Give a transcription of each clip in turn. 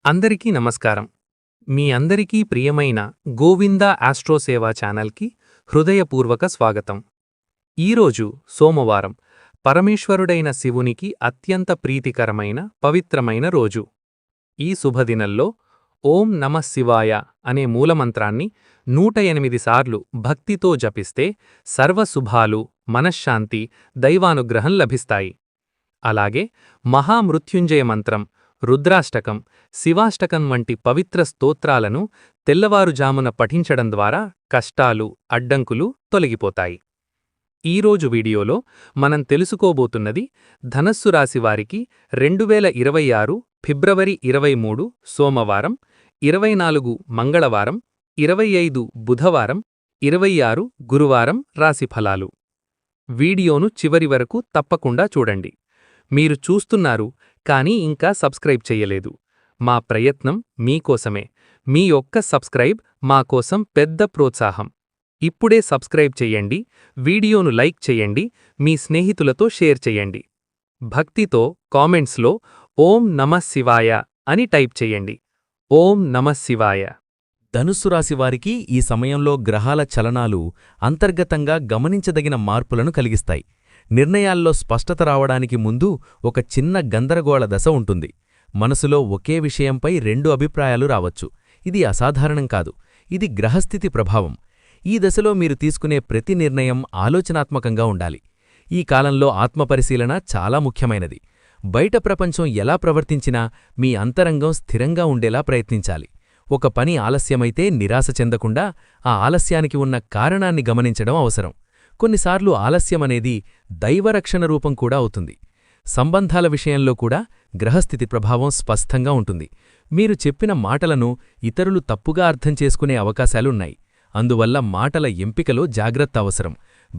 అందరికీ నమస్కారం. మీ అందరికీ ప్రియమైన గోవింద ఆస్ట్రోసేవా ఛానల్కి హృదయపూర్వక స్వాగతం. ఈరోజు సోమవారం, పరమేశ్వరుడైన శివునికి అత్యంత ప్రీతికరమైన పవిత్రమైన రోజు. ఈ శుభదినంలో ఓం నమః శివాయ అనే మూలమంత్రాన్ని 108 సార్లు భక్తితో జపిస్తే సర్వశుభాలు, మనశ్శాంతి, దైవానుగ్రహం లభిస్తాయి. అలాగే మహామృత్యుంజయ మంత్రం, రుద్రాష్టకం, శివాష్టకం వంటి పవిత్ర స్తోత్రాలను తెల్లవారుజామున పఠించడం ద్వారా కష్టాలు, అడ్డంకులు తొలగిపోతాయి. ఈరోజు వీడియోలో మనం తెలుసుకోబోతున్నది ధనస్సు రాశివారికి 2026 ఫిబ్రవరి 23 సోమవారం, 24 మంగళవారం, 25 బుధవారం, 26 గురువారం రాశిఫలాలు. వీడియోను చివరి వరకు తప్పకుండా చూడండి. మీరు చూస్తున్నారు కానీ ఇంకా సబ్స్క్రైబ్ చెయ్యలేదు. మా ప్రయత్నం మీకోసమే. మీ ఒక్క సబ్స్క్రైబ్ మా కోసం పెద్ద ప్రోత్సాహం. ఇప్పుడే సబ్స్క్రైబ్ చెయ్యండి, వీడియోను లైక్ చెయ్యండి, మీ స్నేహితులతో షేర్ చెయ్యండి. భక్తితో కామెంట్స్లో ఓం నమః శివాయ అని టైప్ చెయ్యండి. ఓం నమః శివాయ. ధనుస్సు రాశివారికి ఈ సమయంలో గ్రహాల చలనాలు అంతర్గతంగా గమనించదగిన మార్పులను కలిగిస్తాయి. నిర్ణయాల్లో స్పష్టత రావడానికి ముందు ఒక చిన్న గందరగోళ దశ ఉంటుంది. మనసులో ఒకే విషయంపై 2 అభిప్రాయాలు రావచ్చు. ఇది అసాధారణం కాదు, ఇది గ్రహస్థితి ప్రభావం. ఈ దశలో మీరు తీసుకునే ప్రతి నిర్ణయం ఆలోచనాత్మకంగా ఉండాలి. ఈ కాలంలో ఆత్మపరిశీలన చాలా ముఖ్యమైనది. బయట ప్రపంచం ఎలా ప్రవర్తించినా మీ అంతరంగం స్థిరంగా ఉండేలా ప్రయత్నించాలి. ఒక పని ఆలస్యమైతే నిరాశ చెందకుండా ఆ ఆలస్యానికి ఉన్న కారణాన్ని గమనించడం అవసరం. కొన్నిసార్లు ఆలస్యమనేది దైవరక్షణ రూపం కూడా అవుతుంది. సంబంధాల విషయంలో కూడా గ్రహస్థితి ప్రభావం స్పష్టంగా ఉంటుంది. మీరు చెప్పిన మాటలను ఇతరులు తప్పుగా అర్థం చేసుకునే అవకాశాలున్నాయి. అందువల్ల మాటల ఎంపికలో జాగ్రత్త అవసరం.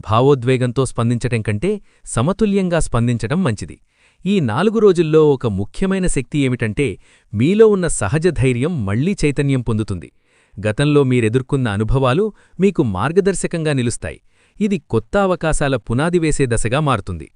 భావోద్వేగంతో స్పందించటం కంటే సమతుల్యంగా స్పందించటం మంచిది. ఈ 4 రోజుల్లో ఒక ముఖ్యమైన శక్తి ఏమిటంటే మీలో ఉన్న సహజ ధైర్యం మళ్లీ చైతన్యం పొందుతుంది. గతంలో మీరెదుర్కొన్న అనుభవాలు మీకు మార్గదర్శకంగా నిలుస్తాయి. ఇది కొత్త అవకాశాల పునాది వేసే దశగా మారుతుంది.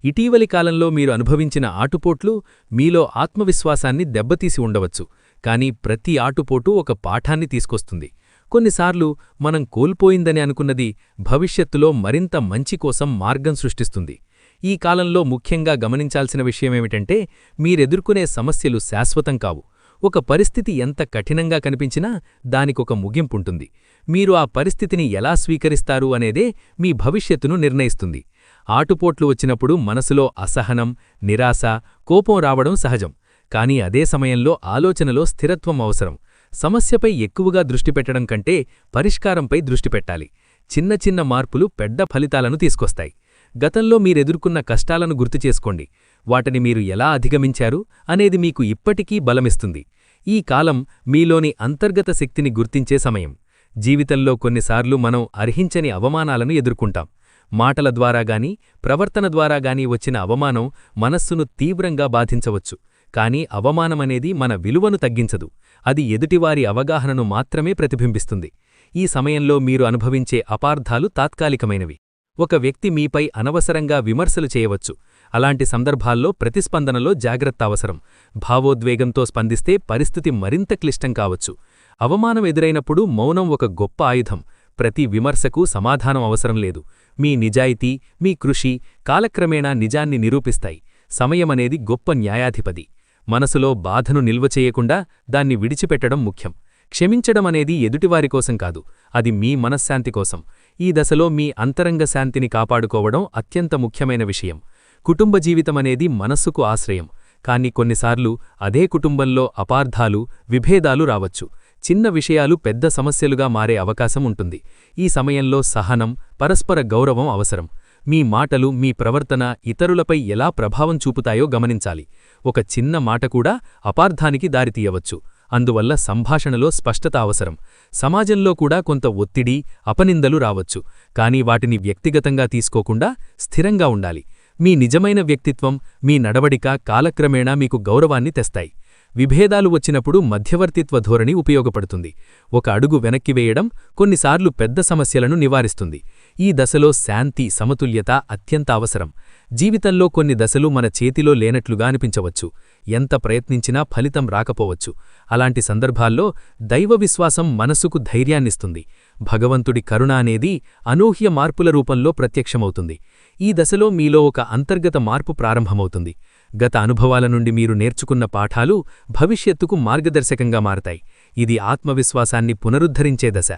ఇటీవలి కాలంలో మీరు అనుభవించిన ఆటుపోట్లు మీలో ఆత్మవిశ్వాసాన్ని దెబ్బతీసి ఉండవచ్చు. కానీ ప్రతి ఆటుపోటు ఒక పాఠాన్ని తీసుకొస్తుంది. కొన్నిసార్లు మనం కోల్పోయిందని అనుకున్నది భవిష్యత్తులో మరింత మంచి కోసం మార్గం సృష్టిస్తుంది. ఈ కాలంలో ముఖ్యంగా గమనించాల్సిన విషయమేమిటంటే మీరెదుర్కొనే సమస్యలు శాశ్వతం కావు. ఒక పరిస్థితి ఎంత కఠినంగా కనిపించినా దానికొక ముగింపుంటుంది. మీరు ఆ పరిస్థితిని ఎలా స్వీకరిస్తారు అనేదే మీ భవిష్యత్తును నిర్ణయిస్తుంది. ఆటుపోట్లు వచ్చినప్పుడు మనసులో అసహనం, నిరాశ, కోపం రావడం సహజం. కానీ అదే సమయంలో ఆలోచనలో స్థిరత్వం అవసరం. సమస్యపై ఎక్కువగా దృష్టి పెట్టడం కంటే పరిష్కారంపై దృష్టి పెట్టాలి. చిన్న చిన్న మార్పులు పెద్ద ఫలితాలను తీసుకొస్తాయి. గతంలో మీరెదుర్కొన్న కష్టాలను గుర్తుచేసుకోండి. వాటిని మీరు ఎలా అధిగమించారు అనేది మీకు ఇప్పటికీ బలమిస్తుంది. ఈ కాలం మీలోని అంతర్గత శక్తిని గుర్తించే సమయం. జీవితంలో కొన్నిసార్లు మనం అర్హించని అవమానాలను ఎదుర్కొంటాం. మాటల ద్వారాగానీ, ప్రవర్తన ద్వారాగానీ వచ్చిన అవమానం మనస్సును తీవ్రంగా బాధించవచ్చు. కానీ అవమానమనేది మన విలువను తగ్గించదు. అది ఎదుటివారి అవగాహనను మాత్రమే ప్రతిబింబిస్తుంది. ఈ సమయంలో మీరు అనుభవించే అపార్థాలు తాత్కాలికమైనవి. ఒక వ్యక్తి మీపై అనవసరంగా విమర్శలు చేయవచ్చు. అలాంటి సందర్భాల్లో ప్రతిస్పందనలో జాగ్రత్త అవసరం. భావోద్వేగంతో స్పందిస్తే పరిస్థితి మరింత క్లిష్టం కావచ్చు. అవమానం ఎదురైనప్పుడు మౌనం ఒక గొప్ప ఆయుధం. ప్రతి విమర్శకు సమాధానం అవసరం లేదు. మీ నిజాయితీ, మీ కృషి కాలక్రమేణా నిజాన్ని నిరూపిస్తాయి. సమయమనేది గొప్ప న్యాయాధిపతి. మనసులో బాధను నిల్వ చేయకుండా దాన్ని విడిచిపెట్టడం ముఖ్యం. క్షమించడమనేది ఎదుటివారికోసం కాదు, అది మీ మనశ్శాంతి కోసం. ఈ దశలో మీ అంతరంగ శాంతిని కాపాడుకోవడం అత్యంత ముఖ్యమైన విషయం. కుటుంబ జీవితమనేది మనస్సుకు ఆశ్రయం. కానీ కొన్నిసార్లు అదే కుటుంబంలో అపార్థాలు, విభేదాలు రావచ్చు. చిన్న విషయాలు పెద్ద సమస్యలుగా మారే అవకాశం ఉంటుంది. ఈ సమయంలో సహనం, పరస్పర గౌరవం అవసరం. మీ మాటలు, మీ ప్రవర్తన ఇతరులపై ఎలా ప్రభావం చూపుతాయో గమనించాలి. ఒక చిన్న మాట కూడా అపార్థానికి దారితీయవచ్చు. అందువల్ల సంభాషణలో స్పష్టత అవసరం. సమాజంలో కూడా కొంత ఒత్తిడి, అపనిందలు రావచ్చు. కానీ వాటిని వ్యక్తిగతంగా తీసుకోకుండా స్థిరంగా ఉండాలి. మీ నిజమైన వ్యక్తిత్వం, మీ నడవడిక కాలక్రమేణా మీకు గౌరవాన్ని తెస్తాయి. విభేదాలు వచ్చినప్పుడు మధ్యవర్తిత్వ ధోరణి ఉపయోగపడుతుంది. ఒక అడుగు వెనక్కి వేయడం కొన్నిసార్లు పెద్ద సమస్యలను నివారిస్తుంది. ఈ దశలో శాంతి, సమతుల్యత అత్యంత అవసరం. జీవితంలో కొన్ని దశలు మన చేతిలో లేనట్లుగా అనిపించవచ్చు. ఎంత ప్రయత్నించినా ఫలితం రాకపోవచ్చు. అలాంటి సందర్భాల్లో దైవ విశ్వాసం మనసుకు ధైర్యాన్నిస్తుంది. భగవంతుడి కరుణ అనేది అనూహ్య మార్పుల రూపంలో ప్రత్యక్షమవుతుంది. ఈ దశలో మీలో ఒక అంతర్గత మార్పు ప్రారంభమవుతుంది. గత అనుభవాల నుండి మీరు నేర్చుకున్న పాఠాలు భవిష్యత్తుకు మార్గదర్శకంగా మారతాయి. ఇది ఆత్మవిశ్వాసాన్ని పునరుద్ధరించే దశ.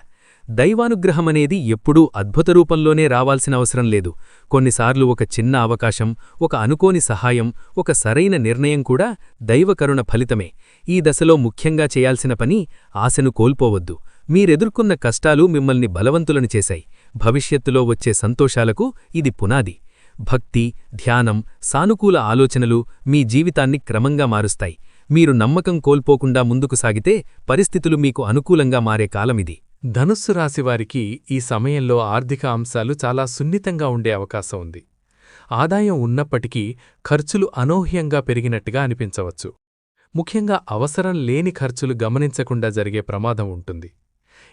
దైవానుగ్రహమనేది ఎప్పుడూ అద్భుత రూపంలోనే రావాల్సిన అవసరం లేదు. కొన్నిసార్లు ఒక చిన్న అవకాశం, ఒక అనుకోని సహాయం, ఒక సరైన నిర్ణయం కూడా దైవకరుణ ఫలితమే. ఈ దశలో ముఖ్యంగా చేయాల్సిన పని ఆశను కోల్పోవద్దు. మీరెదుర్కొన్న కష్టాలు మిమ్మల్ని బలవంతులను చేశాయి. భవిష్యత్తులో వచ్చే సంతోషాలకు ఇది పునాది. భక్తి, ధ్యానం, సానుకూల ఆలోచనలు మీ జీవితాన్ని క్రమంగా మారుస్తాయి. మీరు నమ్మకం కోల్పోకుండా ముందుకు సాగితే పరిస్థితులు మీకు అనుకూలంగా మారే కాలమిది. ధనుస్సు రాశివారికి ఈ సమయంలో ఆర్థిక అంశాలు చాలా సున్నితంగా ఉండే అవకాశం ఉంది. ఆదాయం ఉన్నప్పటికీ ఖర్చులు అనూహ్యంగా పెరిగినట్టుగా అనిపించవచ్చు. ముఖ్యంగా అవసరం లేని ఖర్చులు గమనించకుండా జరిగే ప్రమాదం ఉంటుంది.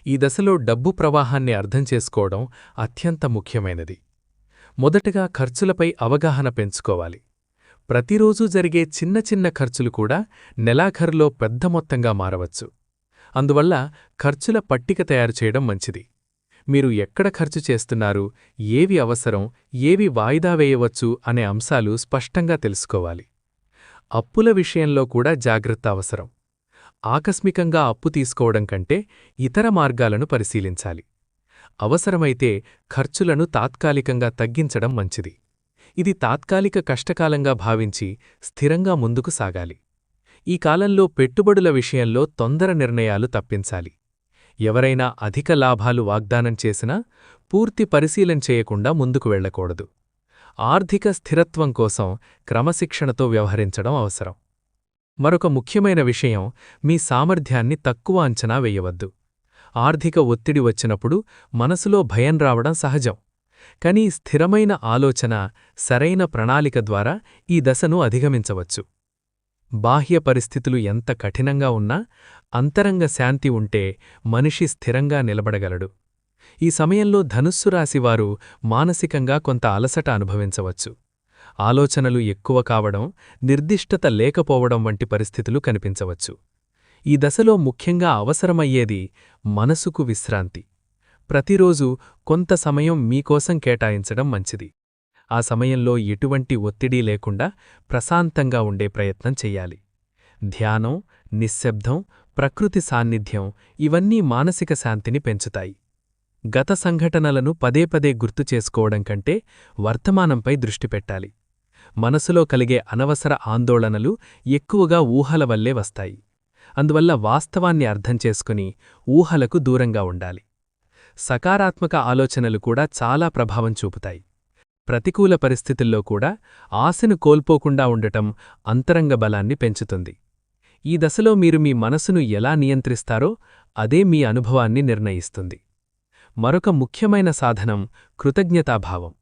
ఈ దశలో డబ్బు ప్రవాహాన్ని అర్థం చేసుకోవడం అత్యంత ముఖ్యమైనది. మొదటగా ఖర్చులపై అవగాహన పెంచుకోవాలి. ప్రతిరోజూ జరిగే చిన్న చిన్న ఖర్చులు కూడా నెలాఖరులో పెద్ద మొత్తంగా మారవచ్చు. అందువల్ల ఖర్చుల పట్టిక తయారు చేయడం మంచిది. మీరు ఎక్కడ ఖర్చు చేస్తున్నారు, ఏవి అవసరం, ఏవి వాయిదా వేయవచ్చు అనే అంశాలు స్పష్టంగా తెలుసుకోవాలి. అప్పుల విషయంలో కూడా జాగ్రత్త అవసరం. ఆకస్మికంగా అప్పు తీసుకోవడం కంటే ఇతర మార్గాలను పరిశీలించాలి. అవసరమైతే ఖర్చులను తాత్కాలికంగా తగ్గించడం మంచిది. ఇది తాత్కాలిక కష్టకాలంగా భావించి స్థిరంగా ముందుకు సాగాలి. ఈ కాలంలో పెట్టుబడుల విషయంలో తొందర నిర్ణయాలు తప్పించాలి. ఎవరైనా అధిక లాభాలు వాగ్దానం చేసినా పూర్తి పరిశీలన చేయకుండా ముందుకు వెళ్లకూడదు. ఆర్థిక స్థిరత్వం కోసం క్రమశిక్షణతో వ్యవహరించడం అవసరం. మరొక ముఖ్యమైన విషయం, మీ సామర్థ్యాన్ని తక్కువ అంచనా వేయవద్దు. ఆర్థిక ఒత్తిడి వచ్చినప్పుడు మనసులో భయం రావడం సహజం. కానీ స్థిరమైన ఆలోచన, సరైన ప్రణాళిక ద్వారా ఈ దశను అధిగమించవచ్చు. బాహ్య పరిస్థితులు ఎంత కఠినంగా ఉన్నా అంతరంగ శాంతి ఉంటే మనిషి స్థిరంగా నిలబడగలడు. ఈ సమయంలో ధనుస్సు రాశివారు మానసికంగా కొంత అలసట అనుభవించవచ్చు. ఆలోచనలు ఎక్కువ కావడం, నిర్దిష్టత లేకపోవడం వంటి పరిస్థితులు కనిపించవచ్చు. ఈ దశలో ముఖ్యంగా అవసరమయ్యేది మనసుకు విశ్రాంతి. ప్రతిరోజూ కొంత సమయం మీకోసం కేటాయించడం మంచిది. ఆ సమయంలో ఎటువంటి ఒత్తిడి లేకుండా ప్రశాంతంగా ఉండే ప్రయత్నం చెయ్యాలి. ధ్యానం, నిశ్శబ్దం, ప్రకృతి సాన్నిధ్యం ఇవన్నీ మానసిక శాంతిని పెంచుతాయి. గత సంఘటనలను పదే పదే గుర్తు చేసుకోవడం కంటే వర్తమానంపై దృష్టి పెట్టాలి. మనసులో కలిగే అనవసర ఆందోళనలు ఎక్కువగా ఊహల వల్లే వస్తాయి. అందువల్ల వాస్తవాన్ని అర్థం చేసుకుని ఊహలకు దూరంగా ఉండాలి. సకారాత్మక ఆలోచనలు కూడా చాలా ప్రభావం చూపుతాయి. ప్రతికూల పరిస్థితుల్లో కూడా ఆశను కోల్పోకుండా ఉండటం అంతరంగ బలాన్ని పెంచుతుంది. ఈ దశలో మీరు మీ మనసును ఎలా నియంత్రిస్తారో అదే మీ అనుభవాన్ని నిర్ణయిస్తుంది. మరొక ముఖ్యమైన సాధనం కృతజ్ఞతాభావం.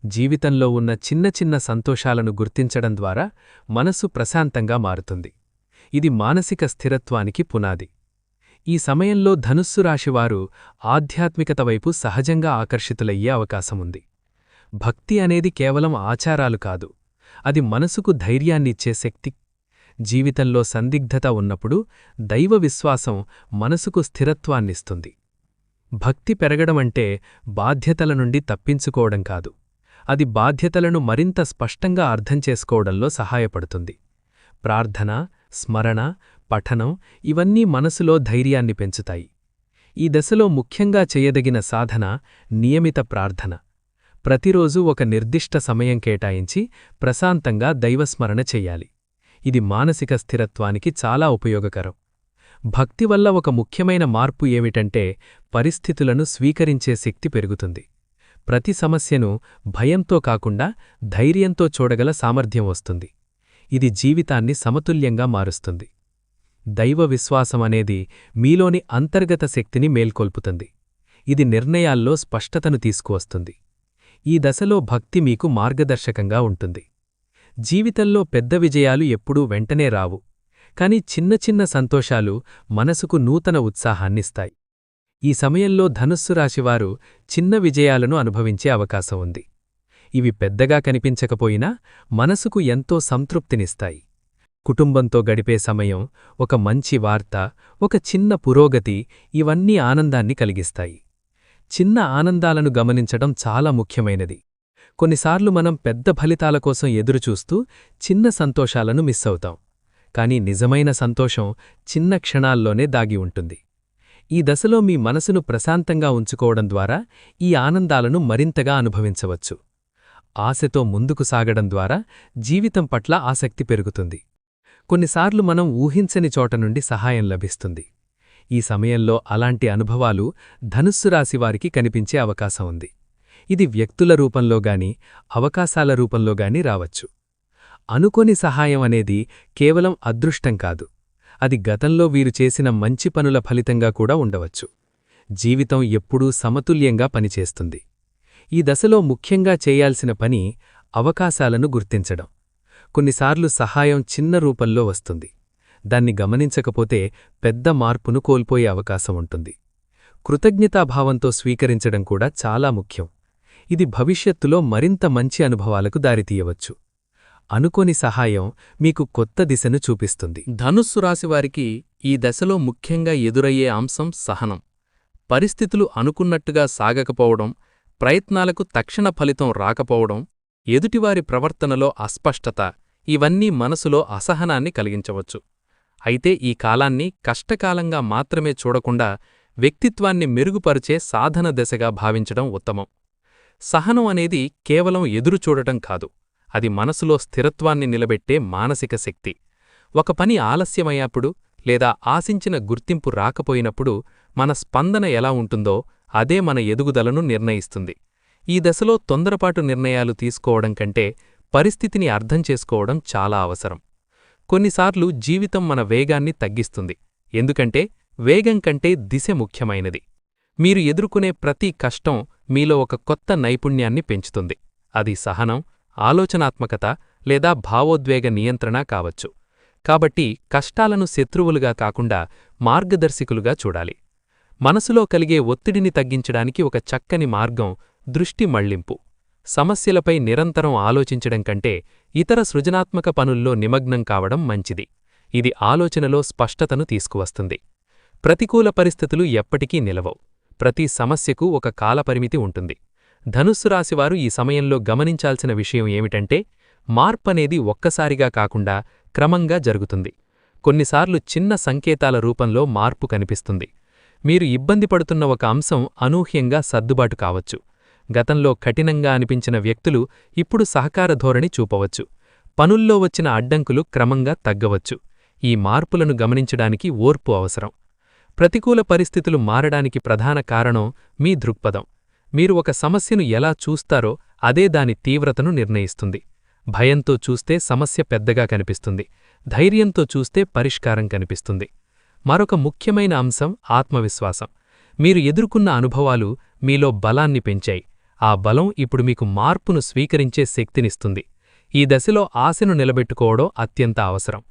జీవితంలో ఉన్న చిన్న చిన్న సంతోషాలను గుర్తించడం ద్వారా మనసు ప్రశాంతంగా మారుతుంది. ఇది మానసిక స్థిరత్వానికి పునాది. ఈ సమయంలో ధనుస్సు రాశివారు ఆధ్యాత్మికత వైపు సహజంగా ఆకర్షితులయ్యే అవకాశముంది. భక్తి అనేది కేవలం ఆచారాలు కాదు, అది మనసుకు ధైర్యాన్నిచ్చే శక్తి. జీవితంలో సందిగ్ధత ఉన్నప్పుడు దైవ విశ్వాసం మనసుకు స్థిరత్వాన్నిస్తుంది. భక్తి పెరగడమంటే బాధ్యతల నుండి తప్పించుకోవడం కాదు, అది బాధ్యతలను మరింత స్పష్టంగా అర్థం చేసుకోవడంలో సహాయపడుతుంది. ప్రార్థన, స్మరణ, పఠనం ఇవన్నీ మనసులో ధైర్యాన్ని పెంచుతాయి. ఈ దశలో ముఖ్యంగా చేయదగిన సాధన నియమిత ప్రార్థన. ప్రతిరోజూ ఒక నిర్దిష్ట సమయం కేటాయించి ప్రశాంతంగా దైవస్మరణ చెయ్యాలి. ఇది మానసిక స్థిరత్వానికి చాలా ఉపయోగకరం. భక్తి వల్ల ఒక ముఖ్యమైన మార్పు ఏమిటంటే పరిస్థితులను స్వీకరించే శక్తి పెరుగుతుంది. ప్రతి సమస్యను భయంతో కాకుండా ధైర్యంతో చూడగల సామర్థ్యం వస్తుంది. ఇది జీవితాన్ని సమతుల్యంగా మారుస్తుంది. దైవ విశ్వాసమనేది మీలోని అంతర్గత శక్తిని మేల్కొల్పుతుంది. ఇది నిర్ణయాల్లో స్పష్టతను తీసుకువస్తుంది. ఈ దశలో భక్తి మీకు మార్గదర్శకంగా ఉంటుంది. జీవితంలో పెద్ద విజయాలు ఎప్పుడూ వెంటనే రావు, కాని చిన్న చిన్న సంతోషాలు మనసుకు నూతన ఉత్సాహాన్నిస్తాయి. ఈ సమయంలో ధనుస్సు రాశివారు చిన్న విజయాలను అనుభవించే అవకాశం ఉంది. ఇవి పెద్దగా కనిపించకపోయినా మనసుకు ఎంతో సంతృప్తినిస్తాయి. కుటుంబంతో గడిపే సమయం, ఒక మంచి వార్త, ఒక చిన్న పురోగతి ఇవన్నీ ఆనందాన్ని కలిగిస్తాయి. చిన్న ఆనందాలను గమనించడం చాలా ముఖ్యమైనది. కొన్నిసార్లు మనం పెద్ద ఫలితాల కోసం ఎదురుచూస్తూ చిన్న సంతోషాలను మిస్ అవుతాం. కానీ నిజమైన సంతోషం చిన్న క్షణాల్లోనే దాగి ఉంటుంది. ఈ దశలో మీ మనసును ప్రశాంతంగా ఉంచుకోవడం ద్వారా ఈ ఆనందాలను మరింతగా అనుభవించవచ్చు. ఆశతో ముందుకు సాగడం ద్వారా జీవితం పట్ల ఆసక్తి పెరుగుతుంది. కొన్నిసార్లు మనం ఊహించని చోట నుండి సహాయం లభిస్తుంది. ఈ సమయంలో అలాంటి అనుభవాలు ధనుస్సు రాశివారికి కనిపించే అవకాశం ఉంది. ఇది వ్యక్తుల రూపంలోగాని, అవకాశాల రూపంలోగాని రావచ్చు. అనుకోని సహాయం అనేది కేవలం అదృష్టం కాదు, అది గతంలో వీరు చేసిన మంచి పనుల ఫలితంగా కూడా ఉండవచ్చు. జీవితం ఎప్పుడూ సమతుల్యంగా పనిచేస్తుంది. ఈ దశలో ముఖ్యంగా చేయాల్సిన పని అవకాశాలను గుర్తించడం. కొన్నిసార్లు సహాయం చిన్న రూపంలో వస్తుంది. దాన్ని గమనించకపోతే పెద్ద మార్పును కోల్పోయే అవకాశం ఉంటుంది. కృతజ్ఞతాభావంతో స్వీకరించడం కూడా చాలా ముఖ్యం. ఇది భవిష్యత్తులో మరింత మంచి అనుభవాలకు దారితీయవచ్చు. అనుకోని సహాయం మీకు కొత్త దిశను చూపిస్తుంది. ధనుస్సు రాశివారికి ఈ దశలో ముఖ్యంగా ఎదురయ్యే అంశం సహనం. పరిస్థితులు అనుకున్నట్టుగా సాగకపోవడం, ప్రయత్నాలకు తక్షణ ఫలితం రాకపోవడం, ఎదుటివారి ప్రవర్తనలో అస్పష్టత ఇవన్నీ మనసులో అసహనాన్ని కలిగించవచ్చు. అయితే ఈ కాలాన్ని కష్టకాలంగా మాత్రమే చూడకుండా వ్యక్తిత్వాన్ని మెరుగుపరిచే సాధన దశగా భావించడం ఉత్తమం. సహనం అనేది కేవలం ఎదురుచూడటం కాదు, అది మనసులో స్థిరత్వాన్ని నిలబెట్టే మానసిక శక్తి. ఒక పని ఆలస్యమయ్యాప్పుడు లేదా ఆశించిన గుర్తింపు రాకపోయినప్పుడు మన స్పందన ఎలా ఉంటుందో అదే మన ఎదుగుదలను నిర్ణయిస్తుంది. ఈ దశలో తొందరపాటు నిర్ణయాలు తీసుకోవడం కంటే పరిస్థితిని అర్థం చేసుకోవడం చాలా అవసరం. కొన్నిసార్లు జీవితం మన వేగాన్ని తగ్గిస్తుంది, ఎందుకంటే వేగం కంటే దిశ ముఖ్యమైనది. మీరు ఎదుర్కొనే ప్రతి కష్టం మీలో ఒక కొత్త నైపుణ్యాన్ని పెంచుతుంది. అది సహనం, ఆలోచనాత్మకత లేదా భావోద్వేగ నియంత్రణ కావచ్చు. కాబట్టి కష్టాలను శత్రువులుగా కాకుండా మార్గదర్శకులుగా చూడాలి. మనసులో కలిగే ఒత్తిడిని తగ్గించడానికి ఒక చక్కని మార్గం దృష్టి మళ్లింపు. సమస్యలపై నిరంతరం ఆలోచించడం కంటే ఇతర సృజనాత్మక పనుల్లో నిమగ్నం కావడం మంచిది. ఇది ఆలోచనలో స్పష్టతను తీసుకువస్తుంది. ప్రతికూల పరిస్థితులు ఎప్పటికీ నిలవవు. ప్రతి సమస్యకు ఒక కాలపరిమితి ఉంటుంది. ధనుస్సు రాశివారు ఈ సమయంలో గమనించాల్సిన విషయం ఏమిటంటే, మార్పనేది ఒక్కసారిగా కాకుండా క్రమంగా జరుగుతుంది. కొన్నిసార్లు చిన్న సంకేతాల రూపంలో మార్పు కనిపిస్తుంది. మీరు ఇబ్బంది పడుతున్న ఒక అంశం అనూహ్యంగా సర్దుబాటు కావచ్చు. గతంలో కఠినంగా అనిపించిన వ్యక్తులు ఇప్పుడు సహకార ధోరణి చూపవచ్చు. పనుల్లో వచ్చిన అడ్డంకులు క్రమంగా తగ్గవచ్చు. ఈ మార్పులను గమనించడానికి ఓర్పు అవసరం. ప్రతికూల పరిస్థితులు మారడానికి ప్రధాన కారణం మీ దృక్పథం. మీరు ఒక సమస్యను ఎలా చూస్తారో అదే దాని తీవ్రతను నిర్ణయిస్తుంది. భయంతో చూస్తే సమస్య పెద్దగా కనిపిస్తుంది. ధైర్యంతో చూస్తే పరిష్కారం కనిపిస్తుంది. మరొక ముఖ్యమైన అంశం ఆత్మవిశ్వాసం. మీరు ఎదుర్కొన్న అనుభవాలు మీలో బలాన్ని పెంచాయి. ఆ బలం ఇప్పుడు మీకు మార్పును స్వీకరించే శక్తినిస్తుంది. ఈ దశలో ఆశను నిలబెట్టుకోవడం అత్యంత అవసరం.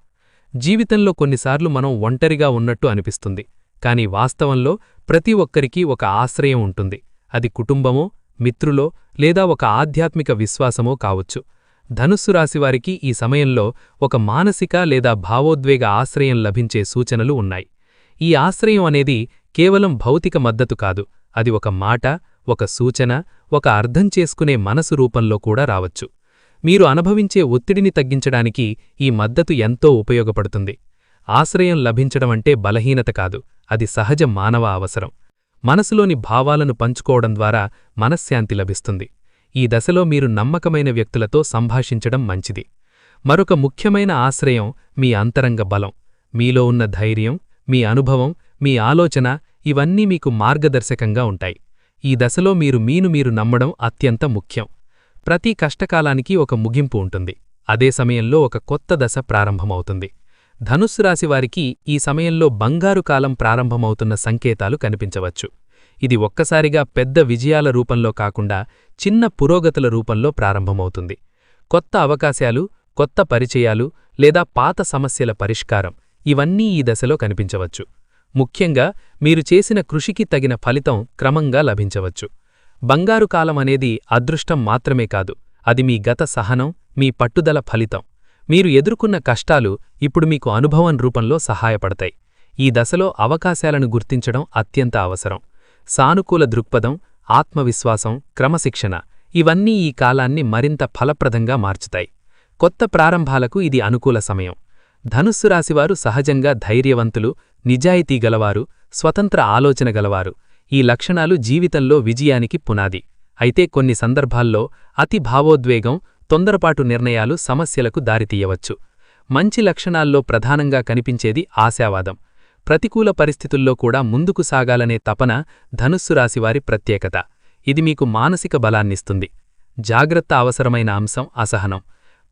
జీవితంలో కొన్నిసార్లు మనం ఒంటరిగా ఉన్నట్టు అనిపిస్తుంది. కాని వాస్తవంలో ప్రతి ఒక్కరికీ ఒక ఆశ్రయం ఉంటుంది. అది కుటుంబమో, మిత్రులో లేదా ఒక ఆధ్యాత్మిక విశ్వాసమో కావచ్చు. ధనుస్సు రాశివారికి ఈ సమయంలో ఒక మానసిక లేదా భావోద్వేగ ఆశ్రయం లభించే సూచనలు ఉన్నాయి. ఈ ఆశ్రయం అనేది కేవలం భౌతిక మద్దతు కాదు, అది ఒక మాట, ఒక సూచన, ఒక అర్థం చేసుకునే మనసు రూపంలో కూడా రావచ్చు. మీరు అనుభవించే ఒత్తిడిని తగ్గించడానికి ఈ మద్దతు ఎంతో ఉపయోగపడుతుంది. ఆశ్రయం లభించడమంటే బలహీనత కాదు, అది సహజ మానవ అవసరం. మనసులోని భావాలను పంచుకోవడం ద్వారా మనశ్శాంతి లభిస్తుంది. ఈ దశలో మీరు నమ్మకమైన వ్యక్తులతో సంభాషించడం మంచిది. మరొక ముఖ్యమైన ఆశ్రయం మీ అంతరంగ బలం. మీలో ఉన్న ధైర్యం, మీ అనుభవం, మీ ఆలోచన ఇవన్నీ మీకు మార్గదర్శకంగా ఉంటాయి. ఈ దశలో మీరు నమ్మడం అత్యంత ముఖ్యం. ప్రతి కష్టకాలానికి ఒక ముగింపు ఉంటుంది. అదే సమయంలో ఒక కొత్త దశ ప్రారంభమవుతుంది. ధనుస్సు రాశివారికి ఈ సమయంలో బంగారు కాలం ప్రారంభమవుతున్న సంకేతాలు కనిపించవచ్చు. ఇది ఒక్కసారిగా పెద్ద విజయాల రూపంలో కాకుండా చిన్న పురోగతుల రూపంలో ప్రారంభమవుతుంది. కొత్త అవకాశాలు, కొత్త పరిచయాలు లేదా పాత సమస్యల పరిష్కారం ఇవన్నీ ఈ దశలో కనిపించవచ్చు. ముఖ్యంగా మీరు చేసిన కృషికి తగిన ఫలితం క్రమంగా లభించవచ్చు. బంగారు కాలం అనేది అదృష్టం మాత్రమే కాదు, అది మీ గత సహనం, మీ పట్టుదల ఫలితం. మీరు ఎదుర్కొన్న కష్టాలు ఇప్పుడు మీకు అనుభవం రూపంలో సహాయపడతాయి. ఈ దశలో అవకాశాలను గుర్తించడం అత్యంత అవసరం. సానుకూల దృక్పథం, ఆత్మవిశ్వాసం, క్రమశిక్షణ ఇవన్నీ ఈ కాలాన్ని మరింత ఫలప్రదంగా మార్చుతాయి. కొత్త ప్రారంభాలకు ఇది అనుకూల సమయం. ధనుస్సు రాశివారు సహజంగా ధైర్యవంతులు, నిజాయితీ గలవారు, స్వతంత్ర ఆలోచన గలవారు. ఈ లక్షణాలు జీవితంలో విజయానికి పునాది. అయితే కొన్ని సందర్భాల్లో అతి భావోద్వేగం, తొందరపాటు నిర్ణయాలు సమస్యలకు దారితీయవచ్చు. మంచి లక్షణాల్లో ప్రధానంగా కనిపించేది ఆశావాదం. ప్రతికూల పరిస్థితుల్లో కూడా ముందుకు సాగాలనే తపన ధనుస్సు రాశివారి ప్రత్యేకత. ఇది మీకు మానసిక బలాన్నిస్తుంది. జాగ్రత్త అవసరమైన అంశం అసహనం.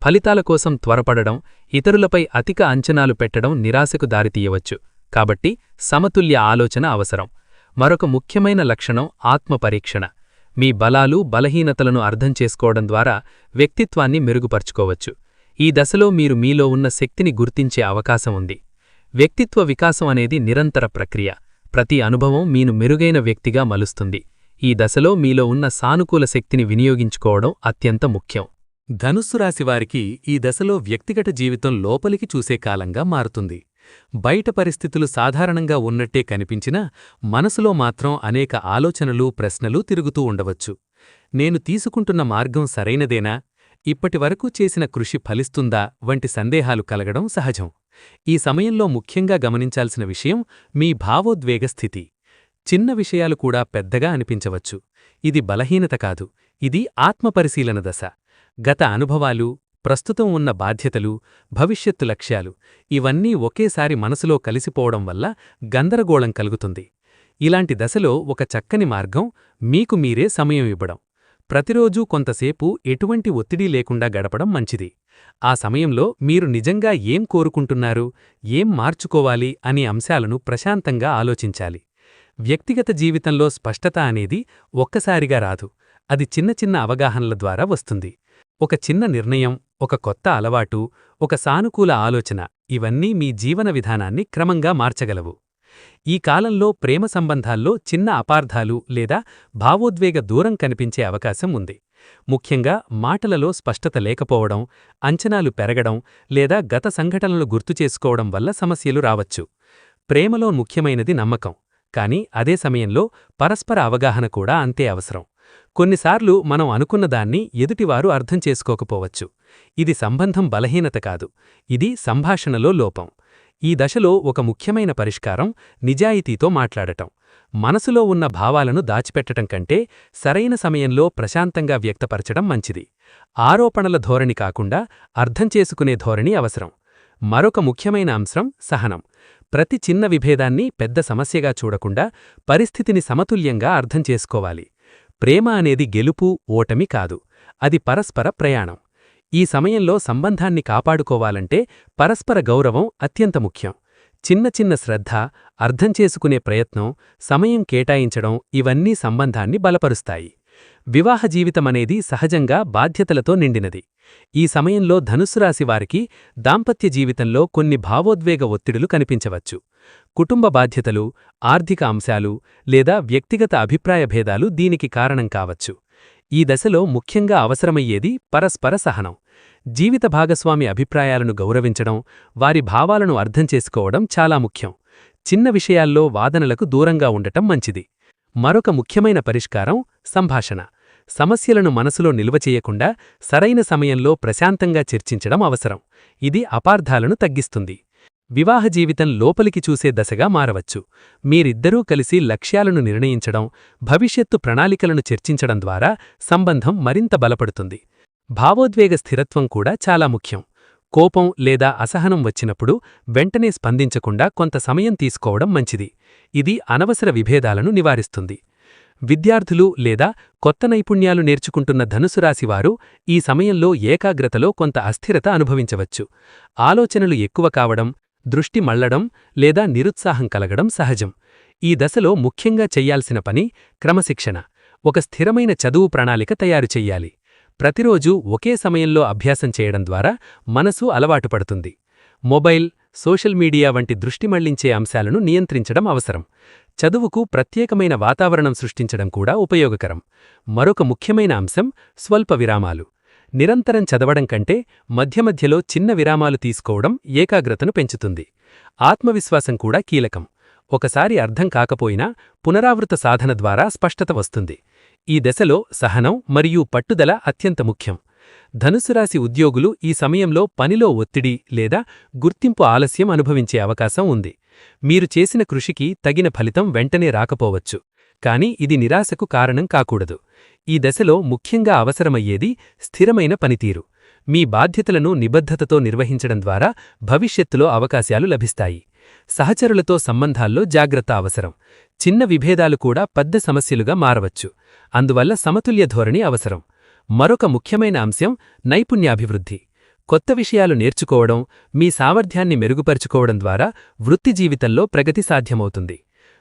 ఫలితాల కోసం త్వరపడడం, ఇతరులపై అధిక అంచనాలు పెట్టడం నిరాశకు దారితీయవచ్చు. కాబట్టి సమతుల్య ఆలోచన అవసరం. మరొక ముఖ్యమైన లక్షణం ఆత్మపరీక్షణ. మీ బలాలు, బలహీనతలను అర్థం చేసుకోవడం ద్వారా వ్యక్తిత్వాన్ని మెరుగుపర్చుకోవచ్చు. ఈ దశలో మీరు మీలో ఉన్న శక్తిని గుర్తించే అవకాశం ఉంది. వ్యక్తిత్వ వికాసం అనేది నిరంతర ప్రక్రియ. ప్రతి అనుభవం మీను మెరుగైన వ్యక్తిగా మలుస్తుంది. ఈ దశలో మీలో ఉన్న సానుకూల శక్తిని వినియోగించుకోవడం అత్యంత ముఖ్యం. ధనుస్సు రాశివారికి ఈ దశలో వ్యక్తిగత జీవితం లోపలికి చూసే కాలంగా మారుతుంది. బయట పరిస్థితులు సాధారణంగా ఉన్నట్టే కనిపించినా మనసులో మాత్రం అనేక ఆలోచనలు, ప్రశ్నలు తిరుగుతూ ఉండవచ్చు. నేను తీసుకుంటున్న మార్గం సరైనదేనా? ఇప్పటివరకు చేసిన కృషి ఫలిస్తుందా? వంటి సందేహాలు కలగడం సహజం. ఈ సమయంలో ముఖ్యంగా గమనించాల్సిన విషయం మీ భావోద్వేగ స్థితి. చిన్న విషయాలు కూడా పెద్దగా అనిపించవచ్చు. ఇది బలహీనత కాదు, ఇది ఆత్మపరిశీలన దశ. గత అనుభవాలు, ప్రస్తుతం ఉన్న బాధ్యతలు, భవిష్యత్తు లక్ష్యాలు ఇవన్నీ ఒకేసారి మనసులో కలిసిపోవడం వల్ల గందరగోళం కలుగుతుంది. ఇలాంటి దశలో ఒక చక్కని మార్గం మీకు మీరే సమయం ఇవ్వడం. ప్రతిరోజూ కొంతసేపు ఎటువంటి ఒత్తిడి లేకుండా గడపడం మంచిది. ఆ సమయంలో మీరు నిజంగా ఏం కోరుకుంటున్నారు, ఏం మార్చుకోవాలి అనే అంశాలను ప్రశాంతంగా ఆలోచించాలి. వ్యక్తిగత జీవితంలో స్పష్టత అనేది ఒక్కసారిగా రాదు. అది చిన్న చిన్న అవగాహనల ద్వారా వస్తుంది. ఒక చిన్న నిర్ణయం, ఒక కొత్త అలవాటు, ఒక సానుకూల ఆలోచన ఇవన్నీ మీ జీవన విధానాన్ని క్రమంగా మార్చగలవు. ఈ కాలంలో ప్రేమ సంబంధాల్లో చిన్న అపార్థాలు లేదా భావోద్వేగ దూరం కనిపించే అవకాశం ఉంది. ముఖ్యంగా మాటలలో స్పష్టత లేకపోవడం, అంచనాలు పెరగడం లేదా గత సంఘటనలు గుర్తుచేసుకోవడం వల్ల సమస్యలు రావచ్చు. ప్రేమలో ముఖ్యమైనది నమ్మకం, కానీ అదే సమయంలో పరస్పర అవగాహన కూడా అంతే అవసరం. కొన్నిసార్లు మనం అనుకున్నదాన్ని ఎదుటివారు అర్థం చేసుకోకపోవచ్చు. ఇది సంబంధం బలహీనత కాదు, ఇది సంభాషణలో లోపం. ఈ దశలో ఒక ముఖ్యమైన పరిష్కారం నిజాయితీతో మాట్లాడటం. మనసులో ఉన్న భావాలను దాచిపెట్టటం కంటే సరైన సమయంలో ప్రశాంతంగా వ్యక్తపరచడం మంచిది. ఆరోపణల ధోరణి కాకుండా అర్థం చేసుకునే ధోరణి అవసరం. మరొక ముఖ్యమైన అంశం సహనం. ప్రతి చిన్న విభేదాన్ని పెద్ద సమస్యగా చూడకుండా పరిస్థితిని సమతుల్యంగా అర్థం చేసుకోవాలి. ప్రేమ అనేది గెలుపు, ఓటమి కాదు, అది పరస్పర ప్రయాణం. ఈ సమయంలో సంబంధాన్ని కాపాడుకోవాలంటే పరస్పర గౌరవం అత్యంత ముఖ్యం. చిన్న చిన్న శ్రద్ధ, అర్థం చేసుకునే ప్రయత్నం, సమయం కేటాయించడం ఇవన్నీ సంబంధాన్ని బలపరుస్తాయి. వివాహ జీవితమనేది సహజంగా బాధ్యతలతో నిండినది. ఈ సమయంలో ధనుస్సు రాశి వారికి దాంపత్య జీవితంలో కొన్ని భావోద్వేగ ఒత్తిడులు కనిపించవచ్చు. కుటుంబ బాధ్యతలు, ఆర్థిక అంశాలు లేదా వ్యక్తిగత అభిప్రాయ భేదాలు దీనికి కారణం కావచ్చు. ఈ దశలో ముఖ్యంగా అవసరమయ్యేది పరస్పర సహనం. జీవిత భాగస్వామి అభిప్రాయాలను గౌరవించడం, వారి భావాలను అర్థం చేసుకోవడం చాలా ముఖ్యం. చిన్న విషయాల్లో వాదనలకు దూరంగా ఉండటం మంచిది. మరొక ముఖ్యమైన పరిష్కారం సంభాషణ. సమస్యలను మనసులో నిల్వచేయకుండా సరైన సమయంలో ప్రశాంతంగా చర్చించడం అవసరం. ఇది అపార్థాలను తగ్గిస్తుంది. వివాహ జీవితం లోపలికి చూసే దశగా మారవచ్చు. మీరిద్దరూ కలిసి లక్ష్యాలను నిర్ణయించడం, భవిష్యత్తు ప్రణాళికలను చర్చించడం ద్వారా సంబంధం మరింత బలపడుతుంది. భావోద్వేగ స్థిరత్వం కూడా చాలా ముఖ్యం. కోపం లేదా అసహనం వచ్చినప్పుడు వెంటనే స్పందించకుండా కొంత సమయం తీసుకోవడం మంచిది. ఇది అనవసర విభేదాలను నివారిస్తుంది. విద్యార్థులు లేదా కొత్త నైపుణ్యాలు నేర్చుకుంటున్న ధనుసు రాశివారు ఈ సమయంలో ఏకాగ్రతలో కొంత అస్థిరత అనుభవించవచ్చు. ఆలోచనలు ఎక్కువ కావడం, దృష్టి మళ్లడం లేదా నిరుత్సాహం కలగడం సహజం. ఈ దశలో ముఖ్యంగా చెయ్యాల్సిన పని క్రమశిక్షణ. ఒక స్థిరమైన చదువు ప్రణాళిక తయారు చెయ్యాలి. ప్రతిరోజూ ఒకే సమయంలో అభ్యాసం చేయడం ద్వారా మనసు అలవాటుపడుతుంది. మొబైల్, సోషల్ మీడియా వంటి దృష్టి మళ్లించే అంశాలను నియంత్రించడం అవసరం. చదువుకు ప్రత్యేకమైన వాతావరణం సృష్టించడం కూడా ఉపయోగకరం. మరొక ముఖ్యమైన అంశం స్వల్ప విరామాలు. నిరంతరం చదవడం కంటే మధ్యమధ్యలో చిన్న విరామాలు తీసుకోవడం ఏకాగ్రతను పెంచుతుంది. ఆత్మవిశ్వాసం కూడా కీలకం. ఒకసారి అర్థం కాకపోయినా పునరావృత సాధన ద్వారా స్పష్టత వస్తుంది. ఈ దశలో సహనం మరియు పట్టుదల అత్యంత ముఖ్యం. ధనుస్సు రాశి ఉద్యోగులు ఈ సమయంలో పనిలో ఒత్తిడి లేదా గుర్తింపు ఆలస్యం అనుభవించే అవకాశం ఉంది. మీరు చేసిన కృషికి తగిన ఫలితం వెంటనే రాకపోవచ్చు. కానీ ఇది నిరాశకు కారణం కాకూడదు. ఈ దశలో ముఖ్యంగా అవసరమయ్యేది స్థిరమైన పనితీరు. మీ బాధ్యతలను నిబద్ధతతో నిర్వహించడం ద్వారా భవిష్యత్తులో అవకాశాలు లభిస్తాయి. సహచరులతో సంబంధాల్లో జాగ్రత్త అవసరం. చిన్న విభేదాలు కూడా పెద్ద సమస్యలుగా మారవచ్చు. అందువల్ల సమతుల్య ధోరణి అవసరం. మరొక ముఖ్యమైన అంశం నైపుణ్యాభివృద్ధి. కొత్త విషయాలు నేర్చుకోవడం, మీ సామర్థ్యాన్ని మెరుగుపరుచుకోవడం ద్వారా వృత్తి జీవితంలో ప్రగతి సాధ్యమవుతుంది.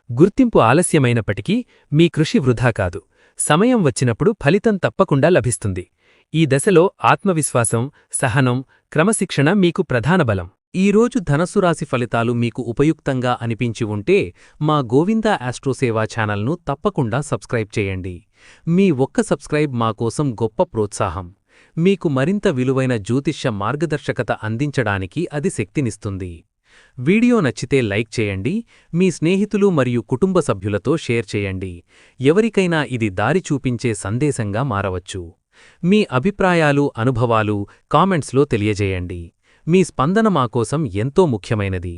గుర్తింపు ఆలస్యమైనప్పటికీ మీ కృషి వృధా కాదు. సమయం వచ్చినప్పుడు ఫలితం తప్పకుండా లభిస్తుంది. ఈ దశలో ఆత్మవిశ్వాసం, సహనం, క్రమశిక్షణ మీకు ప్రధాన బలం. ఈరోజు ధనస్సు రాశి ఫలితాలు మీకు ఉపయుక్తంగా అనిపించి ఉంటే మా గోవిందా ఆస్ట్రోసేవా ఛానల్ను తప్పకుండా సబ్స్క్రైబ్ చేయండి. మీ ఒక్క సబ్స్క్రైబ్ మాకోసం గొప్ప ప్రోత్సాహం. మీకు మరింత విలువైన జ్యోతిష్య మార్గదర్శకత అందించడానికి అది శక్తినిస్తుంది. వీడియో నచ్చితే లైక్ చేయండి. మీ స్నేహితులు మరియు కుటుంబ సభ్యులతో షేర్ చేయండి. ఎవరికైనా ఇది దారి చూపించే సందేశంగా మారవచ్చు. మీ అభిప్రాయాలు, అనుభవాలు కామెంట్స్లో తెలియజేయండి. మీ స్పందన మాకోసం ఎంతో ముఖ్యమైనది.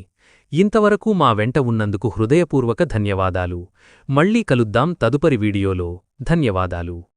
ఇంతవరకు మా వెంట ఉన్నందుకు హృదయపూర్వక ధన్యవాదాలు. మళ్ళీ కలుద్దాం తదుపరి వీడియోలో. ధన్యవాదాలు.